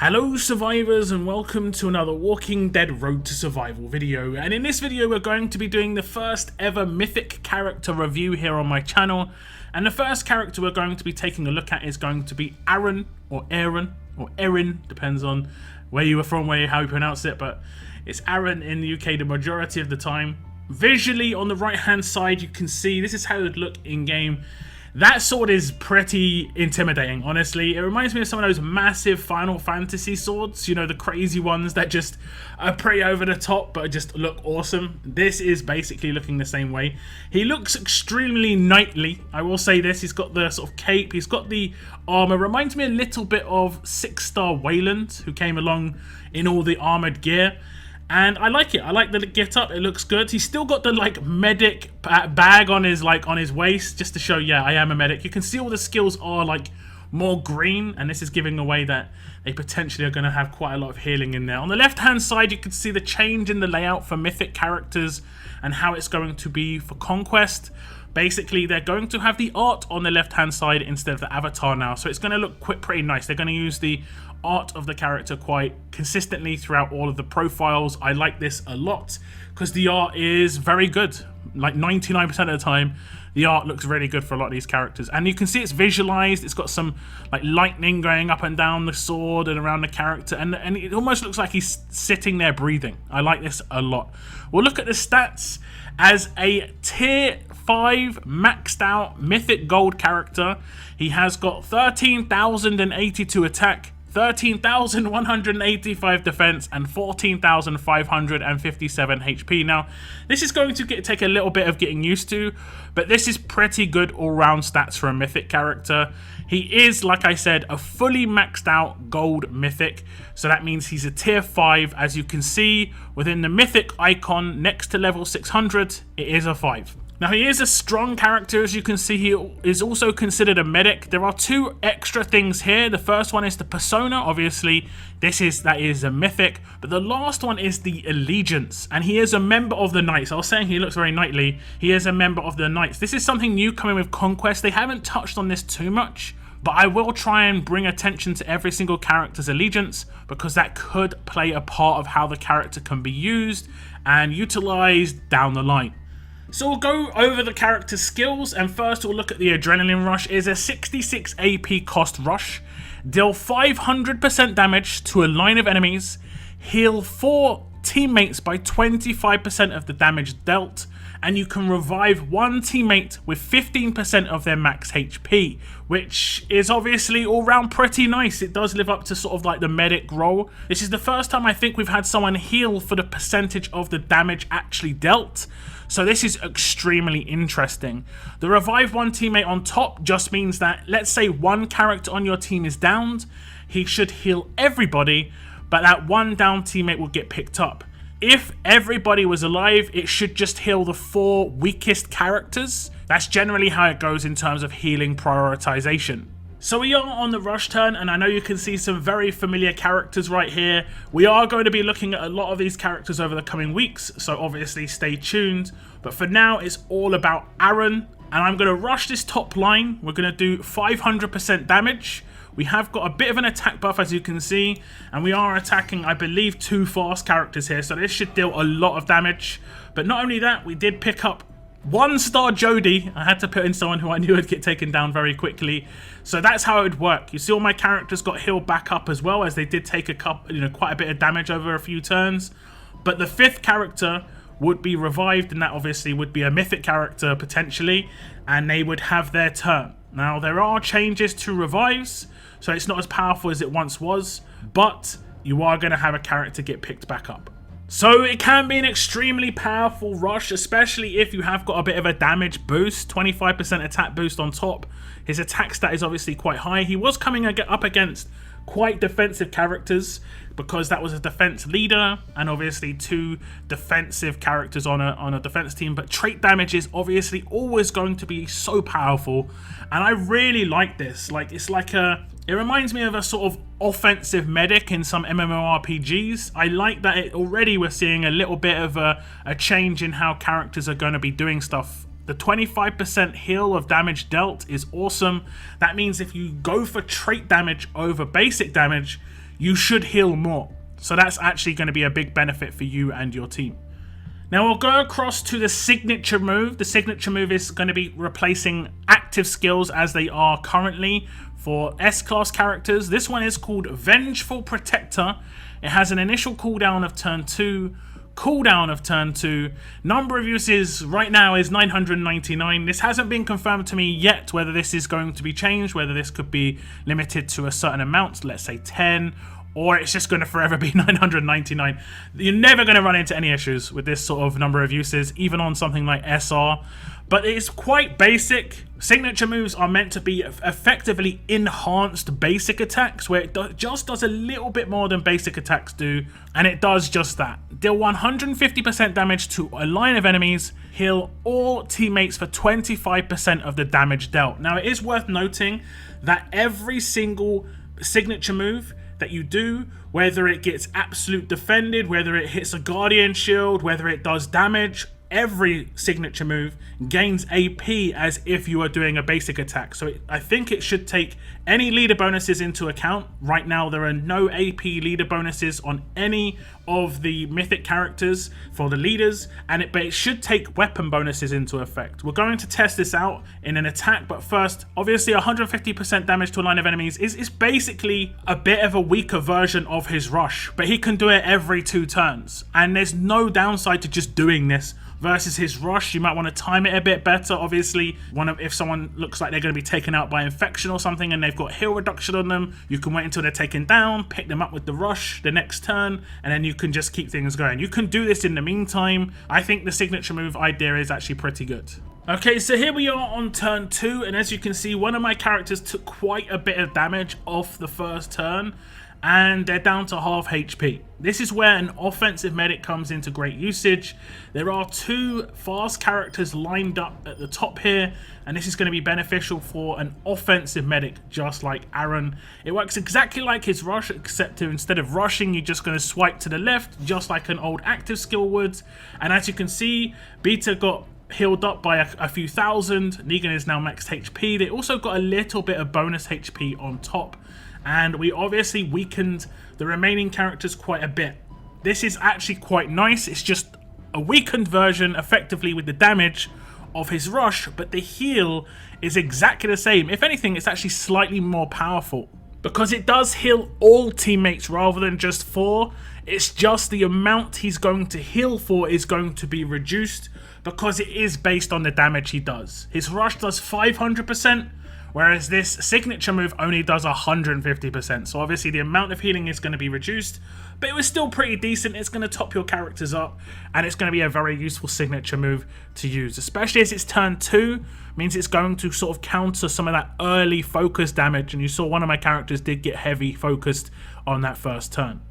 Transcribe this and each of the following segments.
Hello survivors and welcome to another Walking Dead Road to Survival video, and in this video we're going to be doing the first ever mythic character review here on my channel. And the first character we're going to be taking a look at is going to be Aaron or Aaron or Erin, depends on where you are from, how you pronounce it, but it's Aaron in the UK the majority of the time. Visually on the right hand side you can see this is how it would look in game. That sword is pretty intimidating, honestly. It reminds me of some of those massive Final Fantasy swords, you know, the crazy ones that just are pretty over the top but just look awesome. This is basically looking the same way. He looks extremely knightly, I will say this. He's got the sort of cape, he's got the armor. Reminds me a little bit of 6-star Wayland, who came along in all the armored gear. And I like it. I like the get up. It looks good. He's still got the medic bag on his waist, just to show, yeah, I am a medic. You can see all the skills are more green, and this is giving away that they potentially are going to have quite a lot of healing in there. On the left hand side you can see the change in the layout for mythic characters and how it's going to be for Conquest. Basically, they're going to have the art on the left-hand side instead of the avatar now. So it's going to look pretty nice. They're going to use the art of the character quite consistently throughout all of the profiles. I like this a lot because the art is very good. Like 99% of the time, the art looks really good for a lot of these characters. And you can see it's visualized. It's got some lightning going up and down the sword and around the character. And it almost looks like he's sitting there breathing. I like this a lot. We'll look at the stats. As a tier 5 maxed out mythic gold character, he has got 13,082 attack, 13,185 defense, and 14,557 HP. Now, this is going to take a little bit of getting used to, but this is pretty good all-round stats for a mythic character. He is, like I said, a fully maxed out gold mythic, so that means he's a tier 5. As you can see within the mythic icon next to level 600, it is a 5. Now, he is a strong character. As you can see, he is also considered a medic. There are two extra things here. The first one is the persona. Obviously, that is a mythic. But the last one is the allegiance. And he is a member of the Knights. I was saying he looks very knightly. He is a member of the Knights. This is something new coming with Conquest. They haven't touched on this too much, but I will try and bring attention to every single character's allegiance, because that could play a part of how the character can be used and utilized down the line. So we'll go over the character's skills, and first we'll look at the Adrenaline Rush. It is a 66 AP cost rush. Deal 500% damage to a line of enemies. Heal 4 teammates by 25% of the damage dealt. And you can revive one teammate with 15% of their max HP, which is obviously all round pretty nice. It does live up to sort of the medic role. This is the first time I think we've had someone heal for the percentage of the damage actually dealt. So this is extremely interesting. The revive one teammate on top just means that, let's say one character on your team is downed, he should heal everybody, but that one down teammate will get picked up. If everybody was alive, it should just heal the 4 weakest characters. That's generally how it goes in terms of healing prioritization. So we are on the rush turn, and I know you can see some very familiar characters right here. We are going to be looking at a lot of these characters over the coming weeks, so obviously stay tuned. But for now, it's all about Aaron, and I'm going to rush this top line. We're going to do 500% damage. We have got a bit of an attack buff, as you can see, and we are attacking, I believe, 2 fast characters here, so this should deal a lot of damage. But not only that, we did pick up 1-star Jody. I had to put in someone who I knew would get taken down very quickly. So that's how it would work. You see all my characters got healed back up as well, as they did take quite a bit of damage over a few turns. But the 5th character would be revived, and that obviously would be a mythic character potentially, and they would have their turn. Now, there are changes to revives, so it's not as powerful as it once was, but you are going to have a character get picked back up. So it can be an extremely powerful rush, especially if you have got a bit of a damage boost, 25% attack boost on top. His attack stat is obviously quite high. He was coming up against quite defensive characters, because that was a defense leader and obviously 2 defensive characters on a defense team. But trait damage is obviously always going to be so powerful, and I really like this. It reminds me of a sort of offensive medic in some MMORPGs. I like that already we're seeing a little bit of a change in how characters are going to be doing stuff. The 25% heal of damage dealt is awesome. That means if you go for trait damage over basic damage, you should heal more. So that's actually going to be a big benefit for you and your team. Now we'll go across to the signature move. The signature move is going to be replacing active skills as they are currently for S-class characters. This one is called Vengeful Protector. It has an initial cooldown of turn 2, cooldown of turn 2. Number of uses right now is 999. This hasn't been confirmed to me yet whether this is going to be changed, whether this could be limited to a certain amount, let's say 10, or it's just going to forever be 999. You're never going to run into any issues with this sort of number of uses, even on something like SR. But it's quite basic. Signature moves are meant to be effectively enhanced basic attacks, where it just does a little bit more than basic attacks do, and it does just that. Deal 150% damage to a line of enemies, heal all teammates for 25% of the damage dealt. Now it is worth noting that every single signature move that you do, whether it gets absolute defended, whether it hits a guardian shield, whether it does damage, every signature move gains AP as if you are doing a basic attack. So I think it should take any leader bonuses into account. Right now there are no AP leader bonuses on any of the mythic characters for the leaders, but it should take weapon bonuses into effect. We're going to test this out in an attack, but first, obviously 150% damage to a line of enemies is basically a bit of a weaker version of his rush, but he can do it every 2 turns, and there's no downside to just doing this versus his rush. You might want to time it a bit better. Obviously, if someone looks like they're going to be taken out by infection or something and they've got heal reduction on them, you can wait until they're taken down, pick them up with the rush the next turn, and then you can just keep things going. You can do this in the meantime. I think the signature move idea is actually pretty good. Okay, so here we are on turn 2, and as you can see, one of my characters took quite a bit of damage off the first turn, and they're down to half HP. This is where an offensive medic comes into great usage. There are 2 fast characters lined up at the top here, and this is going to be beneficial for an offensive medic just like Aaron. It works exactly like his rush, except instead of rushing, you're just going to swipe to the left just like an old active skill would. And as you can see, Beta got healed up by a few thousand. Negan is now maxed HP. They also got a little bit of bonus HP on top, and we obviously weakened the remaining characters quite a bit. This is actually quite nice. It's just a weakened version effectively with the damage of his rush, but the heal is exactly the same. If anything, it's actually slightly more powerful because it does heal all teammates rather than just 4. It's just the amount he's going to heal for is going to be reduced because it is based on the damage he does. His rush does 500%, whereas this signature move only does 150%. So obviously the amount of healing is going to be reduced, but it was still pretty decent. It's going to top your characters up, and it's going to be a very useful signature move to use, especially as it's turn 2. Means it's going to sort of counter some of that early focus damage, and you saw one of my characters did get heavy focused on that first turn.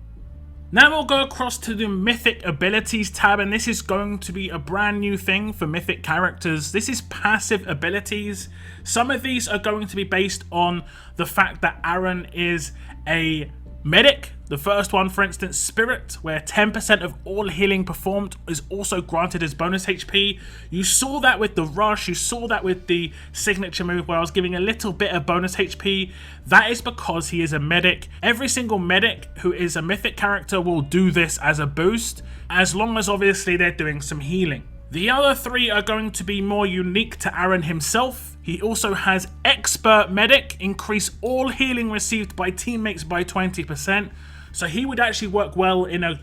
Now we'll go across to the Mythic Abilities tab, and this is going to be a brand new thing for Mythic characters. This is passive abilities. Some of these are going to be based on the fact that Aaron is a medic. The first one, for instance, Spirit, where 10% of all healing performed is also granted as bonus HP. You saw that with the rush, you saw that with the signature move where I was giving a little bit of bonus HP. That is because he is a medic. Every single medic who is a mythic character will do this as a boost, as long as obviously they're doing some healing. The other 3 are going to be more unique to Aaron himself. He also has Expert Medic, increase all healing received by teammates by 20%. So he would actually work well in a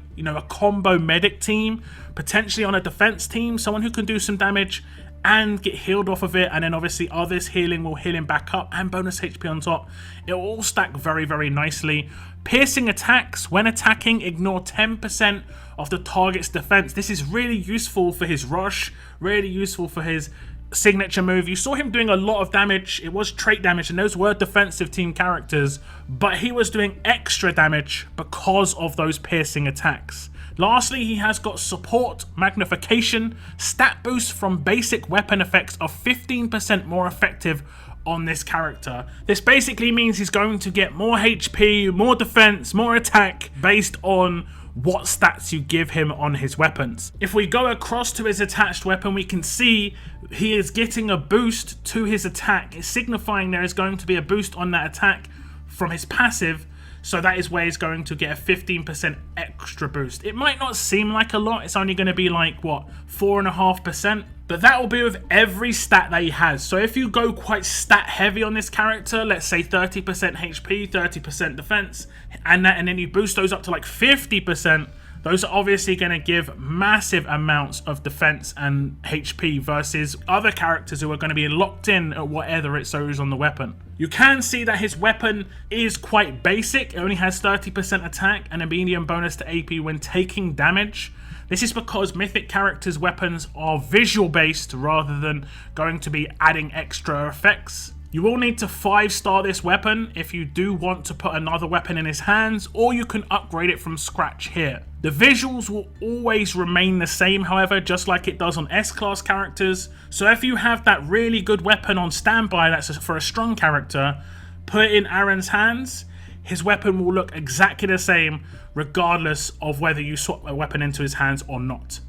combo medic team, potentially on a defense team, someone who can do some damage and get healed off of it, and then obviously others healing will heal him back up and bonus HP on top. It will all stack very, very nicely. Piercing attacks, when attacking, ignore 10% of the target's defense. This is really useful for his rush, really useful for his signature move. You saw him doing a lot of damage. It was trait damage, and those were defensive team characters, but he was doing extra damage because of those piercing attacks. Lastly, he has got support magnification. Stat boost from basic weapon effects are 15% more effective on this character. This basically means he's going to get more HP, more defense, more attack based on what stats you give him on his weapons. If we go across to his attached weapon, we can see he is getting a boost to his attack, signifying there is going to be a boost on that attack from his passive. So that is where he's going to get a 15% extra boost. It might not seem like a lot. It's only going to be like, what, 4.5%? But that will be with every stat that he has. So if you go quite stat heavy on this character, let's say 30% HP, 30% defense, and then you boost those up to like 50%, those are obviously going to give massive amounts of defense and HP versus other characters who are going to be locked in at whatever it shows on the weapon. You can see that his weapon is quite basic. It only has 30% attack and a medium bonus to AP when taking damage. This is because Mythic characters' weapons are visual based rather than going to be adding extra effects. You will need to 5-star this weapon if you do want to put another weapon in his hands, or you can upgrade it from scratch here. The visuals will always remain the same, however, just like it does on S-class characters. So if you have that really good weapon on standby that's for a strong character, put it in Aaron's hands, his weapon will look exactly the same regardless of whether you swap a weapon into his hands or not.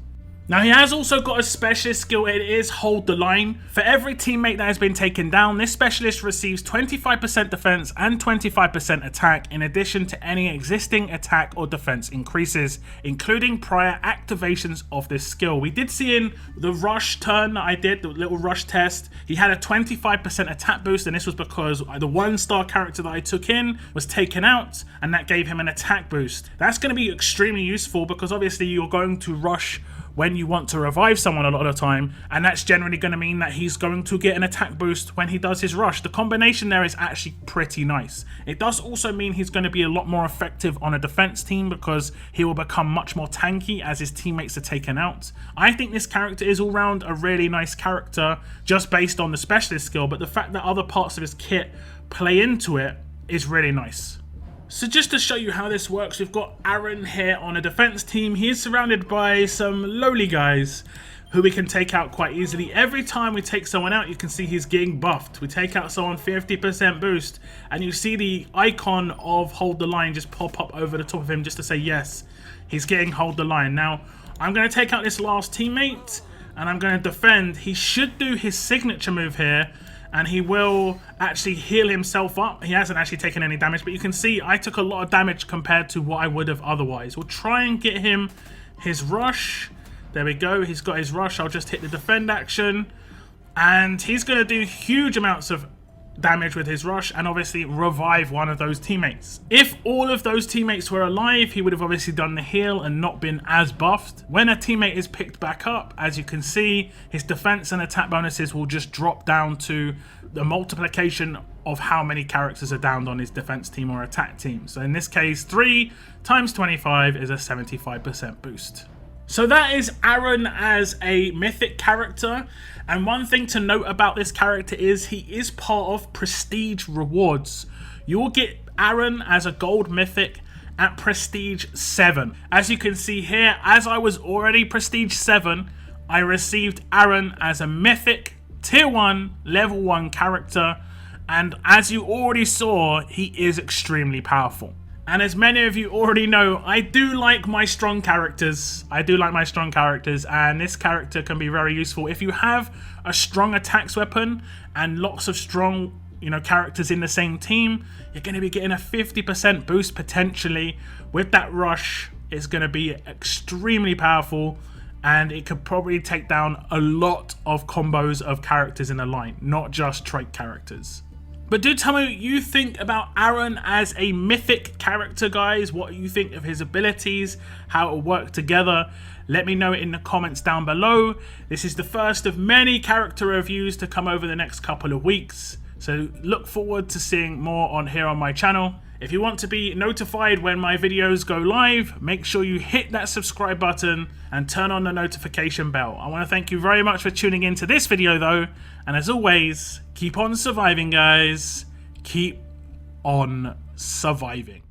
Now, he has also got a specialist skill. It is Hold the Line. For every teammate that has been taken down, this specialist receives 25% defense and 25% attack in addition to any existing attack or defense increases, including prior activations of this skill. We did see in the rush turn that I did, the little rush test, he had a 25% attack boost, and this was because the 1-star character that I took in was taken out, and that gave him an attack boost. That's going to be extremely useful because obviously you're going to rush when you want to revive someone a lot of the time, and that's generally going to mean that he's going to get an attack boost when he does his rush. The combination there is actually pretty nice. It does also mean he's going to be a lot more effective on a defense team because he will become much more tanky as his teammates are taken out. I think this character is all round a really nice character just based on the specialist skill, but the fact that other parts of his kit play into it is really nice. So just to show you how this works, we've got Aaron here on a defense team. He is surrounded by some lowly guys who we can take out quite easily. Every time we take someone out, you can see he's getting buffed. We take out someone 50% boost, and you see the icon of Hold the Line just pop up over the top of him just to say yes, he's getting Hold the Line. Now, I'm going to take out this last teammate, and I'm going to defend. He should do his signature move here, and he will actually heal himself up. He hasn't actually taken any damage, but you can see I took a lot of damage compared to what I would have otherwise. We'll try and get him his rush. There we go, he's got his rush. I'll just hit the defend action, and he's going to do huge amounts of damage with his rush and obviously revive one of those teammates. If all of those teammates were alive, he would have obviously done the heal and not been as buffed. When a teammate is picked back up, as you can see, his defense and attack bonuses will just drop down to the multiplication of how many characters are downed on his defense team or attack team. So in this case, 3 times 25 is a 75% boost. So that is Aaron as a mythic character, and one thing to note about this character is he is part of Prestige Rewards. You will get Aaron as a gold mythic at Prestige 7. As you can see here, as I was already Prestige 7, I received Aaron as a mythic tier 1 level 1 character, and as you already saw, he is extremely powerful. And as many of you already know, I do like my strong characters. And this character can be very useful. If you have a strong attacks weapon and lots of strong, characters in the same team, you're going to be getting a 50% boost potentially. With that rush, it's going to be extremely powerful, and it could probably take down a lot of combos of characters in a line, not just trait characters. But do tell me what you think about Aaron as a mythic character, guys. What you think of his abilities, how it will work together. Let me know it in the comments down below. This is the first of many character reviews to come over the next couple of weeks. So look forward to seeing more on here on my channel. If you want to be notified when my videos go live, make sure you hit that subscribe button and turn on the notification bell. I want to thank you very much for tuning into this video though, and as always, keep on surviving, guys. Keep on surviving.